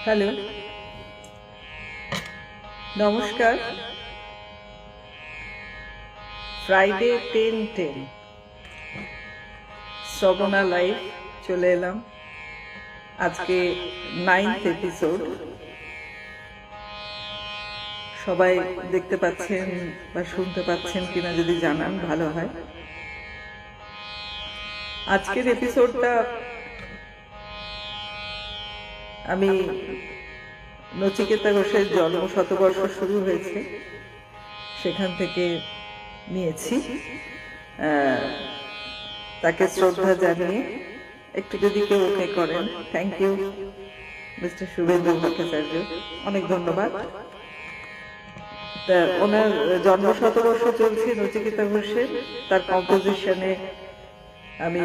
Hello, নমস্কার। Friday 10-10 Shravana live চলে এলাম। আজকে 9th এপিসোড। সবাই দেখতে পাচ্ছেন বা শুনতে পাচ্ছেন কিনা যদি জানান ভালো হয়। আজকের এপিসোডটা আমি নচিকেতা ঘোষের জন্ম শতবর্ষ শুরু হয়েছে সেখান থেকে নিয়েছি। তাকে শ্রদ্ধা জানিয়ে একটু যদি কেউ ওকে করেন, thank you mister Shubhendu Bhattacharya, অনেক ধন্যবাদ। তা ওনার জন্ম শতবর্ষ চলছে নচিকেতা ঘোষের। তার কম্পোজিশনে আমি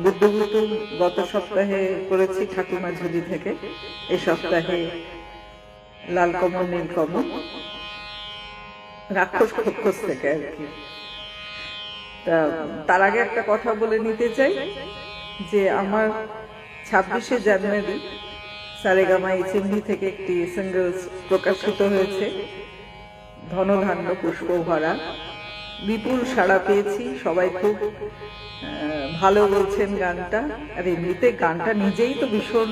বুদ্ধভূত গত সপ্তাহে করেছি ঠাকুরমা ঝুলি থেকে, এই সপ্তাহে লাল কমল নীল কমল রাক্ষস খোক্ষস থেকে আর কি। তা তার আগে একটা কথা বলে নিতে চাই যে আমার 26শে জানুয়ারি সারেগামা এইচএমভি থেকে একটি সিঙ্গলস প্রকাশিত হয়েছে, ধনধান্য পুষ্প ভরা। বিপুল সাড়া পেয়েছি, সবাই খুব ভালো বলছেন গানটা। আর এমনিতে গানটা নিজেই তো ভীষণ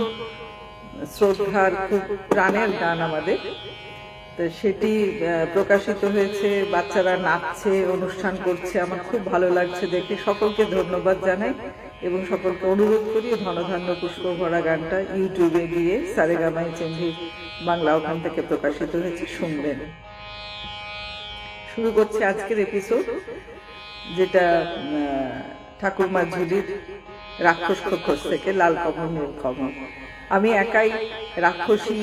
শ্রদ্ধার, খুব প্রাণের গান আমাদের। তো সেটি প্রকাশিত হয়েছে, বাচ্চারা নাচছে, অনুষ্ঠান করছে, আমার খুব ভালো লাগছে দেখে। সকলকে ধন্যবাদ জানাই এবং সকলকে অনুরোধ করি ধনধান্য পুষ্প ভরা গানটা ইউটিউবে গিয়ে সারেগামা এইচএমভি বাংলা ওখান থেকে প্রকাশিত হয়েছে, শুনবেন। শুরু করছি আজকের এপিসোড, যেটা ঠাকুরমা ঝুলির রাক্ষস খোক্ষস থেকে লাল কমল নীল কমল। আমি একাই রাক্ষসী,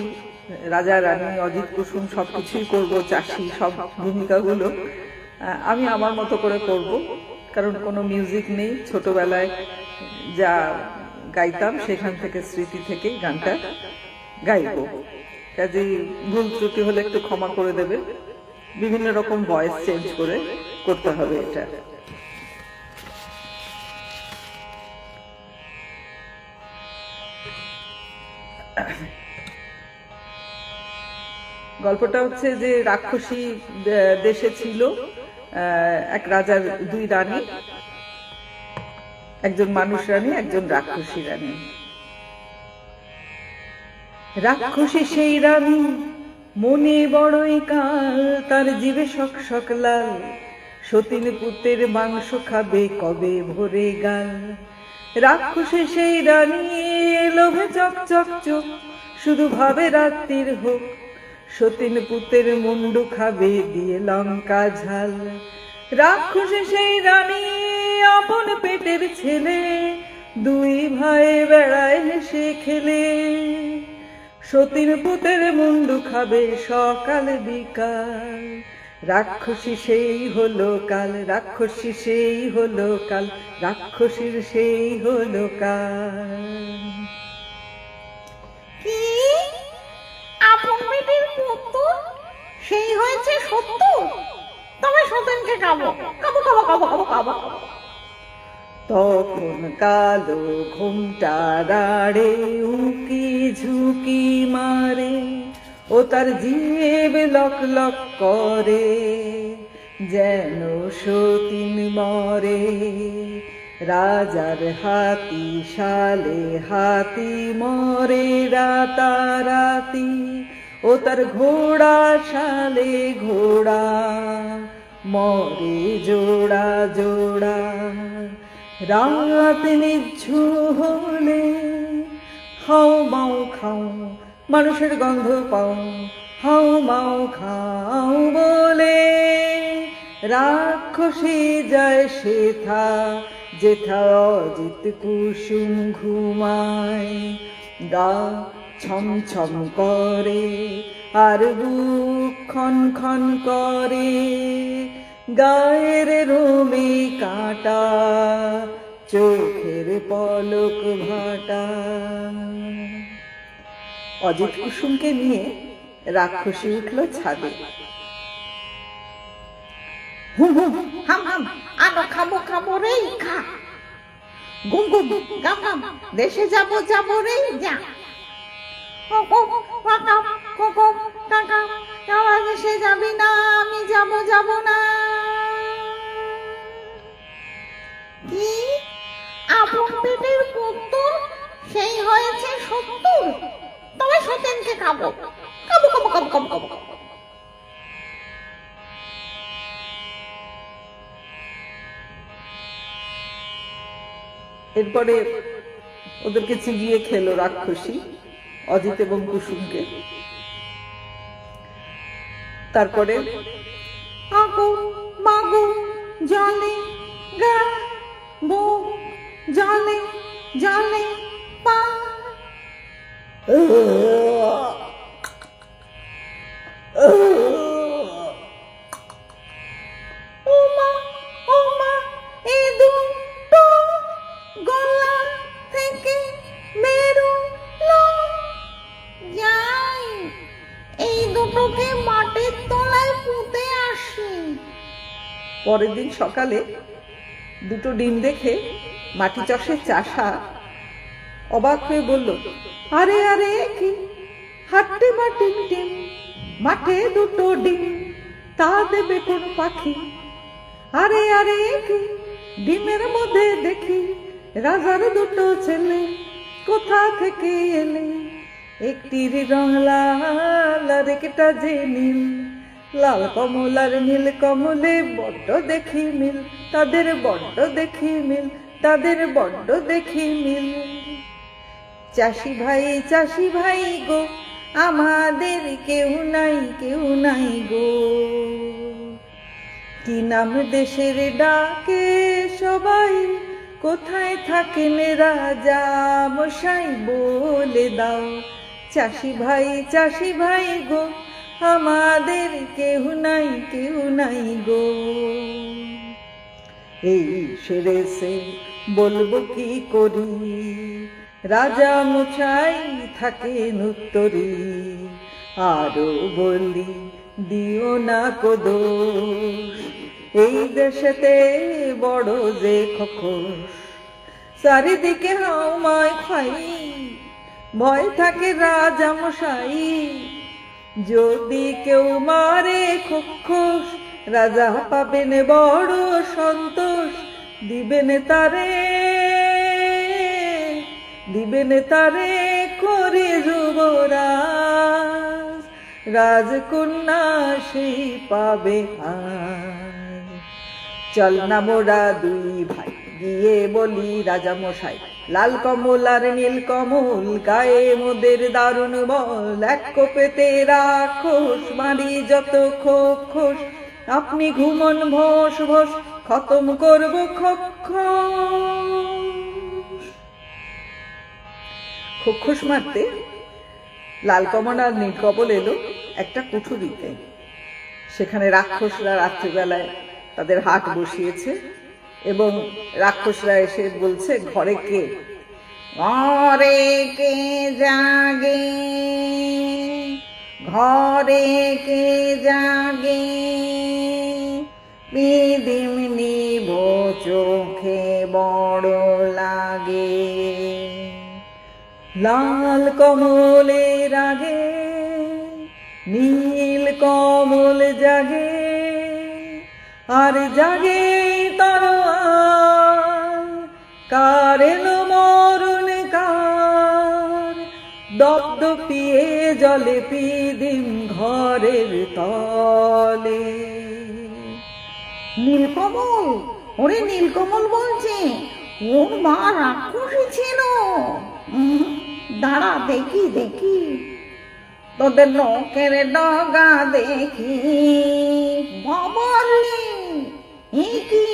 রাজা রানী, অজিত কুসুম সবকিছুই করব, চাষি, সব ভূমিকাগুলো আমি আমার মতো করে করব, কারণ কোনো মিউজিক নেই। ছোটবেলায় যা গাইতাম সেখান থেকে, স্মৃতি থেকে গানটা গাইব। কাজেই ভুল ত্রুটি হলে একটু ক্ষমা করে দেবে। বিভিন্ন রকম ভয়েস চেঞ্জ করে করতে হবে এটা। গল্পটা হচ্ছে যে রাক্ষসী দেশে ছিল এক রাজার দুই রানী, একজন মানুষ রানী, একজন রাক্ষসী রানী। রাক্ষসী সেই রানী মনে বড়ই কাল, তার জিভে শক শক লাল, সতীন পুতের মাংস খাবে কবে ভরে গাল। রাক্ষসী সেই রানী লোভে চক চক চোখ, শুধু ভাবে রাত্রির হোক, সতীন পুতের মুন্ডু খাবে দিয়ে লঙ্কা ঝাল। রাক্ষসী সেই রানী আপন পেটের ছেলে, দুই ভাই বেড়ায় হেসে খেলে, সতীন পুতের মুন্ডু খাবে সকাল বিকাল। রাক্ষসী সেই হলো কাল, রাক্ষসী সেই হলো কাল, রাক্ষসীর সেই হলো কাল। কি আপন পেটের পুত্র সেই হয়েছে সত্য, তবে সতীনকে খাবো খাবো খাবো খাবো খাবো খাবো। তখন কালো ঘুমটা রাড়ে, উকি ঝুঁকি মারে, ও তার জিভ লক লক করে, যেন সতীন মরে। রাজার হাতি শালে হাতি মরে রাতারাতি, ও তার ঘোড়া শালে ঘোড়া মরে জোড়া জোড়া। রাত নিঝু হলে হাও মাও খাও, মানুষের গন্ধ পাও, হাও মাও খাও বলে, রাক্ষসী যায় সেথা যেথা অজিত কুসুম ঘুমায়। গা ছম ছম করে আর বুক খন খন করে, গায়ের রোমে কাঁটা, চোখের পলক ভাটা। অজিত কুসুমকে নিয়ে রাক্ষসী উঠল ছাদে। হুম হুম হাম হাম আনো খাবো খাবো রে খা, গুম গুম গাম গাম দেশে যাবো যাবো রে যা। কাকা তোরা দেশে যাবি না, আমি যাব না। কি আপন পেটের পুত্তর সেই হয়েছে 70, তবে সতেনকে খাবো খাবো খাবো খাবো খাবো খাবো খাবো। এরপরে ওদেরকে চিবিয়ে খেলো রাক্ষসী, অজিত এবং কুসুমকে। তারপরে আগো মাগো জলে গাবো, জলে জলে পা। ওমা ওমা এ দুটো গলা থেকে বেরোলো, যাই এই দুটোকে মাটির তলায় পুঁতে আসি। পরের দিন সকালে দুটো ডিম দেখে মাটি চাষের চাষা অবাক হয়ে বলল, আরে আরে কি হাট্টে মাটির ডিম, মাঠে দুটো ডিম, তা দেবে কোন পাখি? আরে আরে কি ডিমের মধ্যে দেখি রাজার দুটো ছেলে, কোথা থেকে এলে? একটির রং লাল আর একটা যে নীল, লাল কমল আর নীল কমলে বড্ড দেখি মিল, তাদের বড্ড দেখি মিল, তাদের বড্ড দেখি মিল। চাষি ভাই গো, আমাদের কেউ নাই গো। কি নাম দেশের ডাকে সবাই, কোথায় থাকেন রাজা মশাই বলে দাও? চাষি ভাই গো, আমাদের কেউ নাই গো। এই সেরেছে বলবো কি করি, রাজা মশাই থাকেন উত্তরি। আরো বলি দিও না কো দোষ, এই দেশেতে বড় যে খোকস, চারিদিকে হাওমায় খাই, ভয় থাকে রাজা মশাই। যদি কেউ মারে খোকস, রাজা পাবেন বড় সন্তোষ, দিবেন তারে করে যুবরাজ, রাজকন্যা সেই পাবে আয়। চল না মোরা দুই ভাই গিয়ে বলি রাজা মশাই, লাল কমল আর নীল কমল গায়ে মোদের দারুণ বল, এক কোপেতে রাক্ষস মারি যত খোকস, আপনি ঘুমন ভোস ভোস খতম করব খোকস মারতে লাল কমল আর নীল কমল এলো একটা কুঠুরিতে। সেখানে রাক্ষসরা রাত্রিবেলায় তাদের হাট বসিয়েছে এবং রাক্ষসরা এসে বলছে, ঘরে কে? ঘরে কে জাগে, ঘরে কে জাগে, বিদিম নিব চোখে বড় লাগে। লাল কমলের আগে নীল কমল জাগে, আর জাগে তরোয়াল, কার এলো মরণ কার, দপদপিয়ে জলে পিদিম ঘরের তলে। নীলকমল, ওরে নীলকমল বলছে, ওর মা রাক্ষসী ছিল। দাঁড়া দেখি দেখি, তোদের নখের ডগা দেখি। বাবারে কি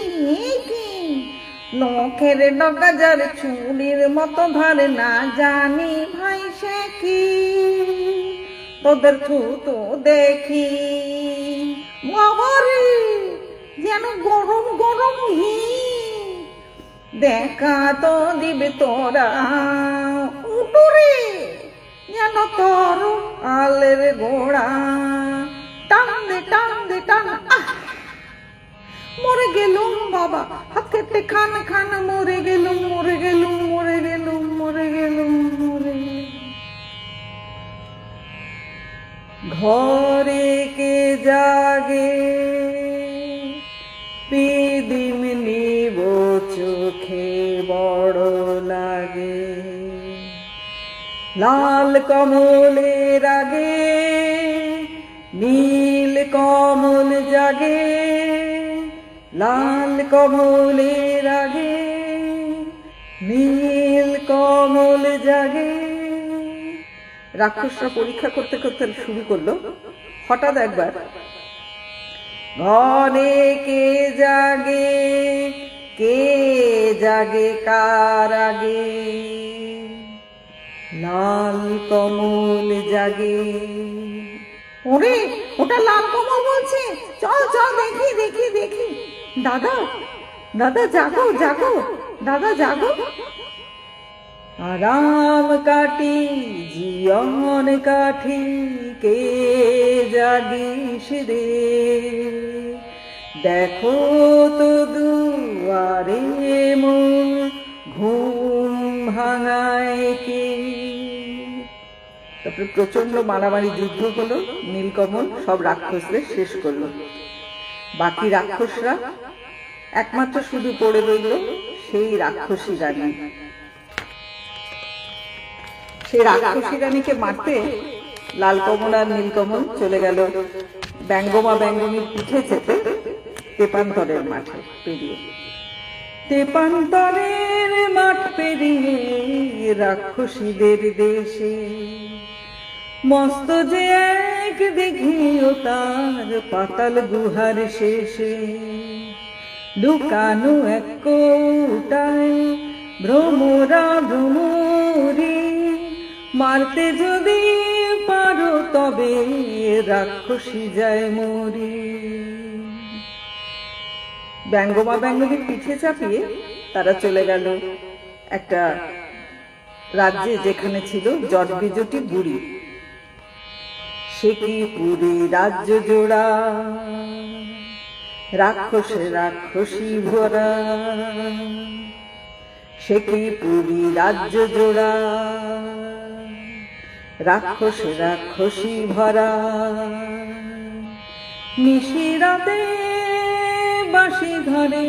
নখের ডগা যার চুরির মতো ধরে, না জানি ভাই সে কি। তোদের থুতো দেখি বাবারে যেন গরম গরম ঘি। দেখা তো দিবে তোরা উটুরে, যেন তোর আলের গোড়া। টান দে টান দে টান, মরে গেলুম বাবা, হাত কেটে খান খান, মরে গেলুম মরে গেলুম মরে গেলুম মরে গেলুম মরে। ঘরে কে জাগে পিদিম নিব চোখে বড় লাগে, লাল কমলের আগে নীল কমল জাগে, লাল কমলের আগে নীল কমল জাগে। রাক্ষসরা পরীক্ষা করতে করতে শুরু করলো। হঠাৎ একবার ঘরে কে জাগে, কে জাগে কার আগে, লাল কমল জাগে। ওরে, ওটা লাল কমল বলছে, চল চল দেখি দেখি দেখি। দাদা, দাদা জাগো জাগো, দাদা জাগো। আরাম কাটি জীবন কাঠি, কে জাগিস রে, দেখো তো দুয়ারে মন ঘুম ভাঙায় কে। তারপরে প্রচন্ড মারামারি যুদ্ধ হলো, নীলকমল সব রাক্ষসদের শেষ করলো। বাকি রাক্ষসরা একমাত্র শুধু পড়ে রইল সেই রাক্ষসী রানী। সেই রাক্ষসী রানীকে মারতে লাল কমল আর নীলকমল চলে গেল ব্যঙ্গমা ব্যঙ্গমীর পিঠে চেপে তেপান্তরের মাঠে পেরিয়ে। তেপান্তরের মাঠ পেরিয়ে রাক্ষসীদের দেশে, মস্ত যে এক দেখিও তার পাতাল গুহার শেষে, লুকানো এক কৌটায় ভ্রমরা ভ্রমরি, মারতে যদি পারো তবে রাক্ষসী যায় মরি। ব্যঙ্গমা ব্যঙ্গমীর পিঠে চাপিয়ে তারা চলে গেল একটা রাজ্যে, যেখানে ছিল জটবিজটি বুড়ি। সে কি পুরী রাজ্য জোড়া, রাক্ষসে রাক্ষসী ভরা, সে কি পুরী রাজ্য জোড়া, রাক্ষসে রাক্ষসী ভরা। নিশিরাতে বাঁশি ধরে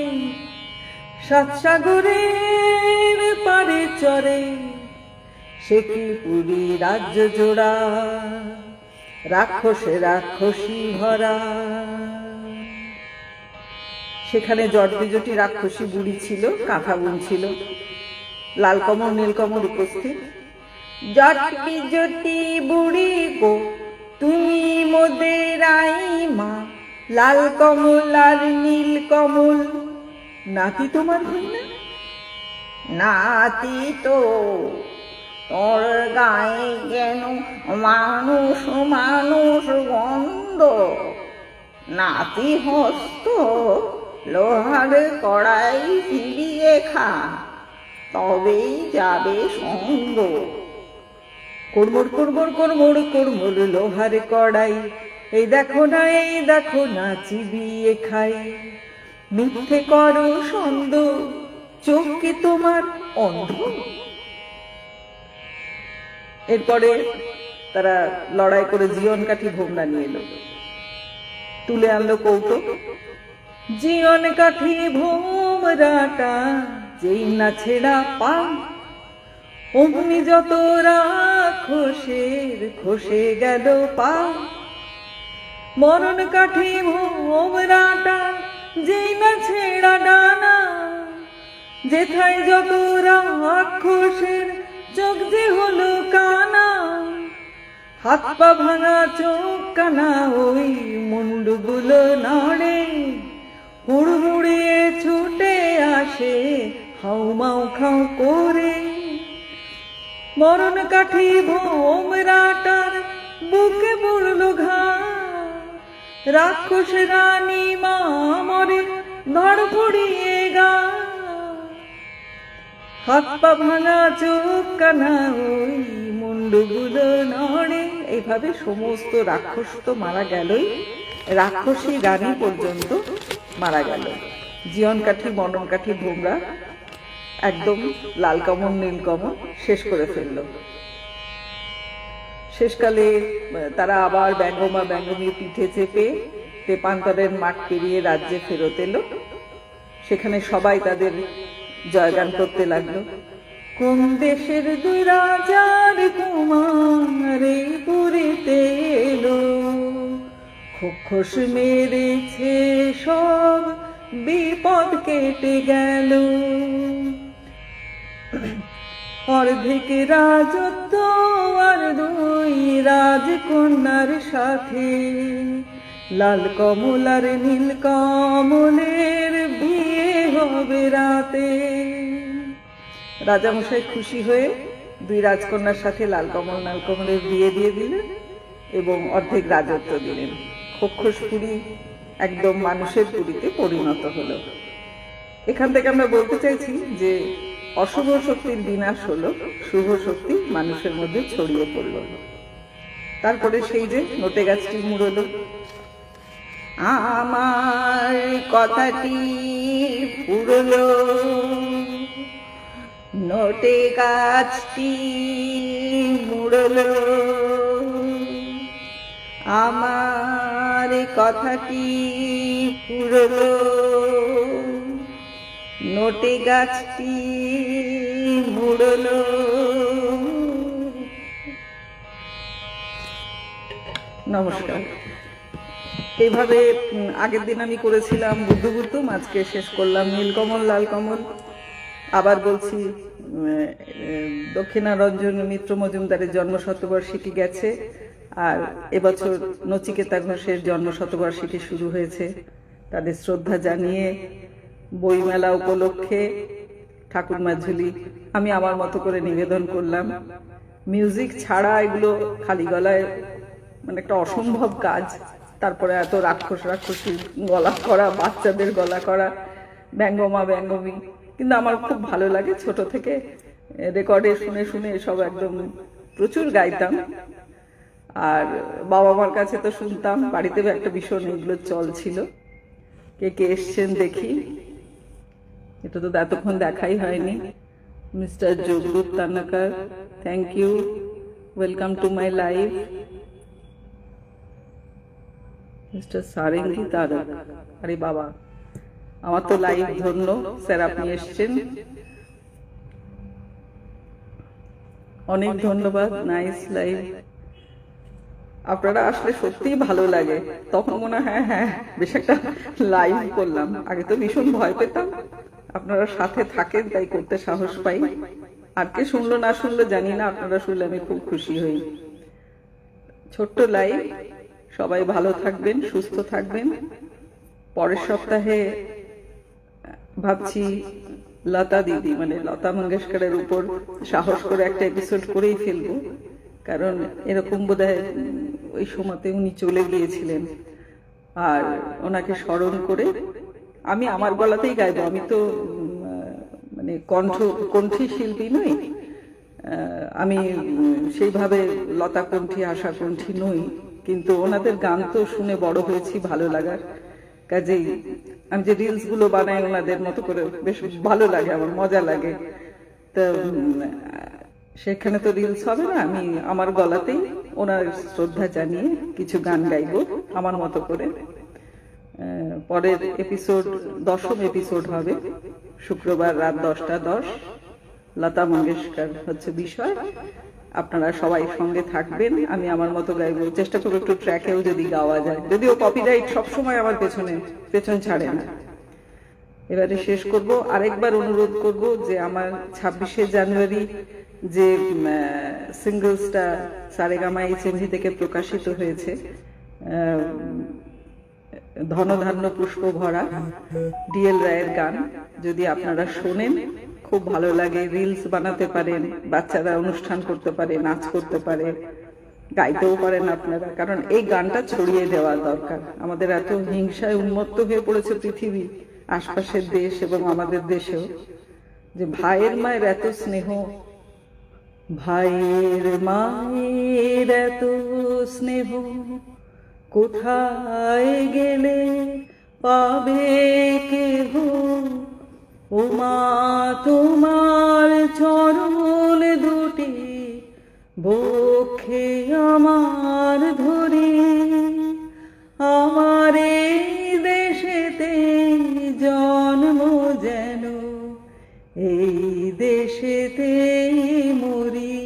সাত সাগরের পারে চরে, সে কি পুরী রাজ্য জোড়া, রাক্ষসে রাক্ষসী ভরা। সেখানে জটবিজটি রাক্ষসী বুড়ি ছিল, কাঁথা বুনছিল। লাল কমল নীলকমল উপস্থিত। জটবিজটি বুড়ি গো তুমি মোদের মা, লাল কমল আর নীল কমল নাতি তোমার হই না? নাতি তো, তোর গায়ে কেন মানুষ মানুষ গন্ধ, নাতি হস্ত লোহার কড়াই ফিরিয়ে খা, তবেই যাবে সঙ্গ। কোড়মোড় কোড়মোড় কোড়মোড় কোড়মোড় লোহার কড়াই, এই দেখো না এই দেখো না চিবিয়ে খাই। মিথ্যে করো সন্দ, চোখ কি তোমার অন্ধ? এরপরে তারা লড়াই করে জীবন কাঠি ভোমরা নিয়ে এলো, তুলে আনলো কৌটো। জীবন কাঠি ভোমরাটা যেই না ছেড়া পা, অমনি যত রাক্ষসের খসে গেল পা। মরণ কাঠি ভোমরাটা যেই না ছেড়া ডানা, যেথায় যত রাক্ষসের চোখ যে হলো কানা। হাত পা ভাঙা চোখ কানা ওই মুন্ডুগুলো নড়ে, হুড়হুড়িয়ে ছুটে আসে হাউমাউ খাও করে। মরণ কাঠি ভোমরাটার বুকে পড়ল ঘা, রাক্ষস রানী মা মরে ধড় পড়িয়ে গা। হাত পা ভাঙা চোখ কানা ওই মুন্ডুগুলো নড়ে। এইভাবে সমস্ত রাক্ষস তো মারা গেলই, রাক্ষসী রানী পর্যন্ত মারা গেল। জীবন কাঠি মরণ কাঠি ভোমরা একদম লাল কমল নীল কমল শেষ করে ফেলল। শেষকালে তারা আবার ব্যঙ্গমা ব্যঙ্গমীর পিঠে চেপে তেপান্তরের মাঠ পেরিয়ে রাজ্যে ফেরত এলো। সেখানে সবাই তাদের জয়গান করতে লাগলো। কোন দেশের দুই রাজার কুমারে পুরীতে এলো, খোখস মেরেছে সব বিপদ কেটে গেল। অর্ধেক রাজত্ব আর দুই রাজকন্যার সাথে, লাল কমল আর নীল কমলের বিয়ে হবে রাতে। রাজামশাই খুশি হয়ে দুই রাজকন্যার সাথে লাল কমলের বিয়ে দিয়ে দিলেন এবং অর্ধেক রাজত্ব দিলেন। খোখস পুরী একদম মানুষের পুরীতে পরিণত হলো। এখান থেকে আমরা বলতে চাইছি যে অশুভ শক্তির বিনাশ হলো, শুভ শক্তি মানুষের মধ্যে ছড়িয়ে পড়ল। তারপরে সেই যে নোটে গাছটি মুড়লো, আমার কথাটি পুরলো, নোটে গাছটি মুড়লো, আমার কথাটি পুরলো, নোটে গাছটি মুড়লো। নমস্কার। এইভাবে আগের দিন আমি করেছিলাম বুদ্ধগুতুম, আজকে শেষ করলাম নীলকমল লাল কমল। আবার বলছি, দক্ষিণারঞ্জন মিত্র মজুমদারের জন্মশতবার্ষিকী গেছে, আর এবছর নচিকেতা ঘোষের জন্মশতবার্ষিকী শুরু হয়েছে। তাদের শ্রদ্ধা জানিয়ে বইমেলা উপলক্ষে ঠাকুরমার ঝুলি আমি আমার মতো করে নিবেদন করলাম। মিউজিক ছাড়া এগুলো খালি গলায় মানে একটা অসম্ভব কাজ। তারপরে এত রাক্ষসী গলা করা, বাচ্চাদের গলা করা, ব্যঙ্গমা ব্যঙ্গমী, কিন্তু আমার খুব ভালো লাগে। ছোট থেকে রেকর্ডে শুনে শুনে এসব একদম প্রচুর গাইতাম। আর বাবা মার কাছে তো শুনতাম, বাড়িতে একটা ভীষণ এগুলো চল ছিল। কে কে এসছেন দেখি, এটা তো এতক্ষণ দেখাই হয়নি। মিস্টার জগরুত তানাকার, thank you, welcome to my life. Mister সারেঙ্গি তারক, আরে বাবা, আমার তো লাইভ ধন্য স্যার, আপনি এসছেন, অনেক ধন্যবাদ। নাইস লাইভ, আপনারা আসলে সত্যিই ভালো লাগে। তখন মনে হয় হ্যাঁ বেশ একটা লাইভ করলাম। আগে তো ভীষণ ভয় পেতাম, আপনারা সাথে থাকেন তাই করতে সাহস পাই। আর কে শুনলো না শুনলো জানি না, আপনারা শুনলে আমি খুব খুশি হই। ছোট্ট লাইভ, সবাই ভালো থাকবেন, সুস্থ থাকবেন। পরের সপ্তাহে ভাবছি লতা দিদি মানে লতা মঙ্গেশকরের উপর সাহস করে একটা এপিসোড করেই ফেলবো, কারণ এরকম বোধহয় ওই সময়তে উনি চলে গিয়েছিলেন। আর ওনাকে স্মরণ করে আমি আমার গলাতেই গাইবো। আমি তো মানে কণ্ঠী শিল্পী নই, আমি সেইভাবে লতা কণ্ঠী আশা কণ্ঠী নই, কিন্তু ওনাদের গান তো শুনে বড় হয়েছি ভালো লাগার। কাজেই আমি যে রিলস গুলো বানাই ওনাদের মতো করে বেশ ভালো লাগে, আমার মজা লাগে। তো সেখানে তো রিলস হবে না, আমি আমার গলাতেই ওনার শ্রদ্ধা জানিয়ে কিছু গান গাইবো আমার মতো করে। পরের এপিসোড 10ম এপিসোড হবে, শুক্রবার রাত 10টা 10। লতা মঙ্গেশকর হচ্ছে বিষয়। আপনারা সবাই সঙ্গে থাকবেন, আমি আমার মতো গাইবো, চেষ্টা করবো একটু ট্র্যাকেও যদি গাওয়া যায়, যদিও কপিরাইট সবসময় আমার পেছন ছাড়ে না। এবারে শেষ করব, আরেকবার অনুরোধ করব যে আমার 26শে জানুয়ারি যে সিঙ্গলসটা সারেগামা HMV থেকে প্রকাশিত হয়েছে, ধনধান্য পুষ্প ভরা, ডিএল রায়ের গান, যদি আপনারা শোনেন খুব ভালো লাগে। রিলস বানাতে পারেন, বাচ্চারা অনুষ্ঠান করতে পারে, নাচ করতে পারে, গাইতেও পারেন আপনারা, কারণ এই গানটা ছড়িয়ে দেওয়া দরকার। আমাদের এত হিংসায় উন্মত্ত হয়ে পড়েছে পৃথিবী, আশপাশের দেশ এবং আমাদের দেশেও, যে ভাইয়ের মায়ের এত স্নেহ, ভাইয়ের মায়ের এত স্নেহ কোথায় গেলে পাবে কেহ, ও মা তোমার চরণ দুটি বক্ষে চোখে আমার ধরে, আমার এই দেশেতে জন্ম যেন এই দেশেতে মরি।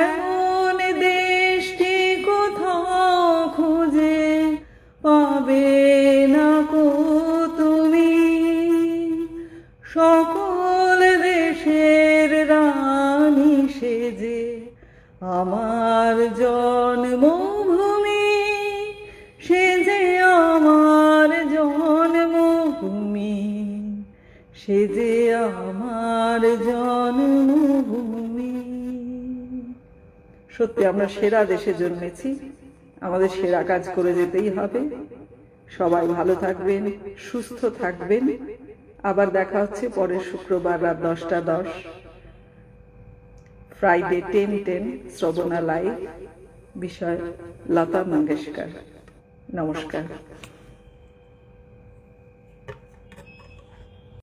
এমন দেশটি কোথাও খুঁজে পাবে না কো তুমি, সকল দেশের রানী সেজে আমার জন্মভূমি, সেজে আমার জন্মভূমি, সেজে আমার জন্মভূমি। সত্যি আমরা সেরা দেশে জন্মেছি, আমাদের সেরা কাজ করে যেতেই হবে। সবাই ভালো থাকবেন, সুস্থ থাকবেন। আবার দেখা হচ্ছে পরের শুক্রবার রাত 10টা 10, ফ্রাইডে 10:10, শ্রবণা লাইভ। বিষয় লতা মঙ্গেশকর। নমস্কার।